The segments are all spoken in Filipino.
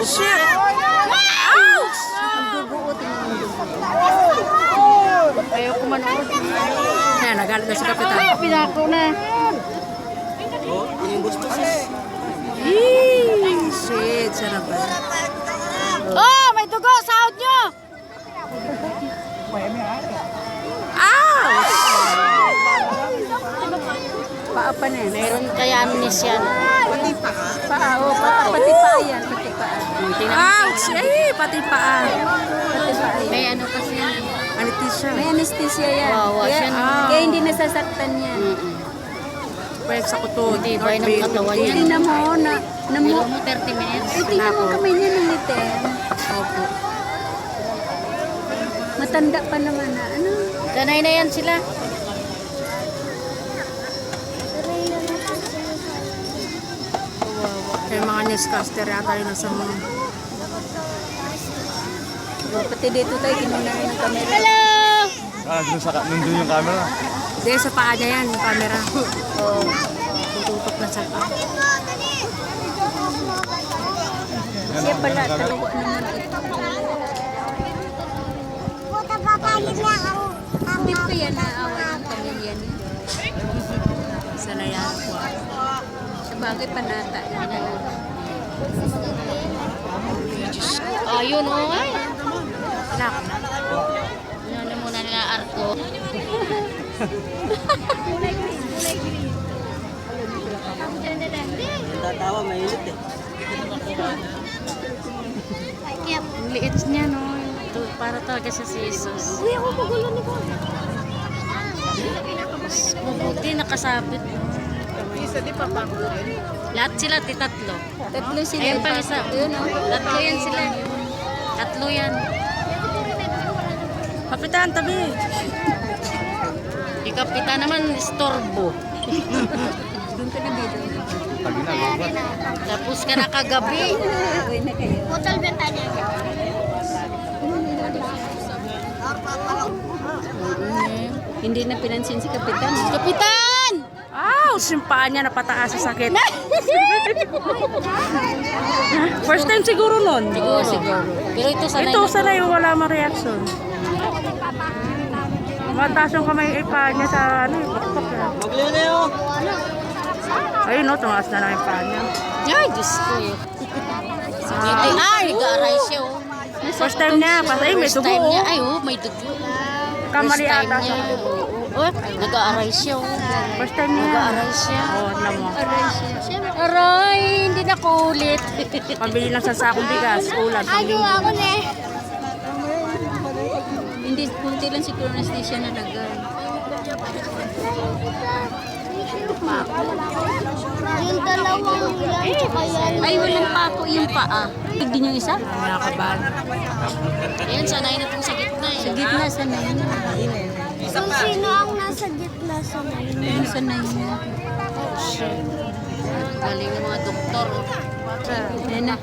Shit! Ouch! Ayaw ko manood. Ayan, nagalit na si Kapitan. Ay, pinako na. Shit, sarap ba? Oh, may dugo! Sahod nyo! Ouch! Paa pa na. Meron kaya amnesia. Pati paa. Paa, oh, pati paa yan. Pati paa. Ouch! Eh, pati paa. Pati paa. May ano kasi yan. Anesthesia. May anesthesia yan. Kaya hindi nasasaktan yan. Pwede sa kuto. Hindi ba yung katawan yan? Hindi na mo. Namo 30 minutes. Hindi na mo kamay niya ng litem. Opo. Matanda pa naman na. Ano? Sanay na yan sila. Yung mga newscaster yata yun sa mga. Pati dito tayo, kinuna rin ng camera. Hello! Nandun yung camera. Hindi, sa paa niya yan, yung camera. Oo. Tututok na sa paa. Siya pala, talawa naman ito. Hindi pa yan naawa ng pamilya niya. Sana yan. Sa bagay panata. Ayun o ay. Anak. Ano muna nila arko. Tatawa, mainit eh. Ang liit niya no. Para talaga sa si Jesus. Uy, ako magulo ni ko. Mabuti nakasabit. Isa di pa pa. Lahat sila tatlo. Tatlo sila. Ayun pa isa. Tatlo yan sila. Tatlo yan. Kapitan, tabi. Yung kapitan naman, istorbo. Doon ka na dito. Tapos ka na kagabi. Hotel Bentanya. Hindi na pinansin si Kapitan. Kapitan! Ow! Simpaan niya napataas sa sakit. First time siguro nun. Siguro. Pero ito sanay. Ito sanay wala mang reaction. Mataas yung kamay ipa niya sa ano, pakpak na. Magliw na yun. Ayun no, tumaas na lang yung paa niya. Ay, Diyos ko. Ay, nag-aaray siya. First time niya, pasay may dugo. First time niya, ay may dugo. Kamali ata siya. Nag-aaray siya. First time niya. Nag-aaray siya. Oo, alam mo. Aray, hindi na kulit. Pambili lang sa sakong bigas, ulam. Ako na eh. Hindi, kunti lang siguro na station na lagay. Yung dalawang yan, tsaka yan. Ay, walang pako yung paa. Hindi niyo isa? Nakakabahan. Ayan, sanay na itong sa gitna eh. Sa gitna, sanay na. Kung sino ang nasa gitna, sanay na. Yung sanay na. Galing ng mga doktor. Ayan na.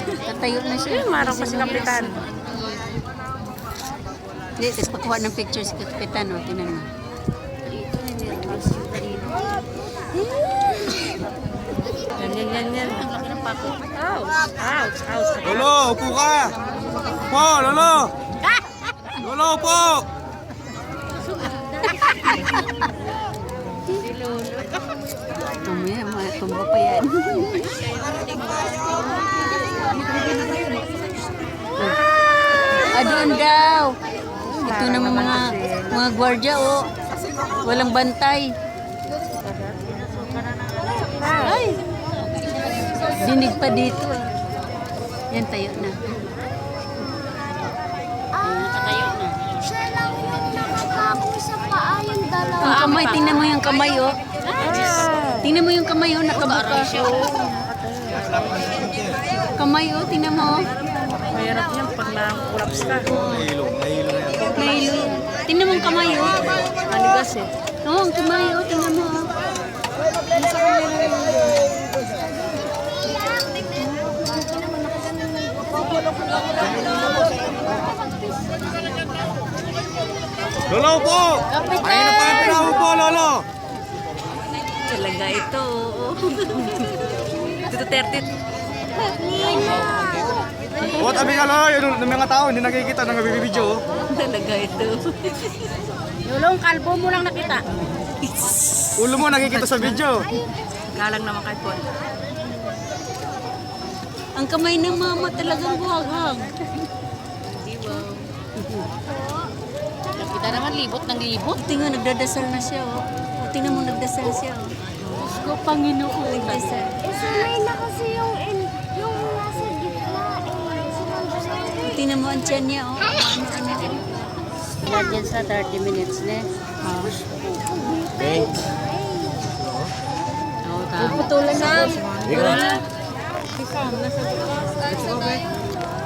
Tatayo na siya. Marang pa si Kapitan. Hindi, tapos pakuha ng picture si Kapitan. O, tinan mo. Yan. Ang laki ng pako. Ouch. Lolo, upo ka! Po, Lolo! Lolo, upo! Tumba pa yan. Doon daw. Ito naman mga gwardiya, oh. Walang bantay. Ay! Dinig pa dito. Yan, tayo na. Nakatayo na. Siya lang yung nakapako sa paa, yung dalawa. Ang kamay, tingnan mo yung kamay, oh. Tingnan mo yung kamay, oh. Nakabuka. Kamay, oh. Tingnan mo, oh. Mahirap yan pag na-collapse ka. Nahilo na yan. Mahilo. Tingnan mo yung kamay, oh. Manigas, eh. Oo, ang kamay, oh. Tingnan mo, oh. Lolo po! Ayun na pa ang pinahon po, Lolo! Talaga ito. Ito 30. O, tabi ka, Lolo. Yung mga tao, hindi nakikita ng bibidyo. Talaga ito. Lulong, kalbo mo lang nakita. Ulo mo nakikita sa video. Galang naman kay Paul. Ang kamay ng mama talagang buhaghag. Diba? Nakita naman libot ng libot. Tingnan, nagdadasal na siya. Oh. Tingnan mo, nagdasal siya. Oh. Diyos ko, Panginoon. Nagdasal. Sanay na kasi yung nasa gitna. Tingnan mo ang tiyan niya. Oh. Yan yan sa 30 minutes na. Okay. Puputulan na. Ikaw. Let's go,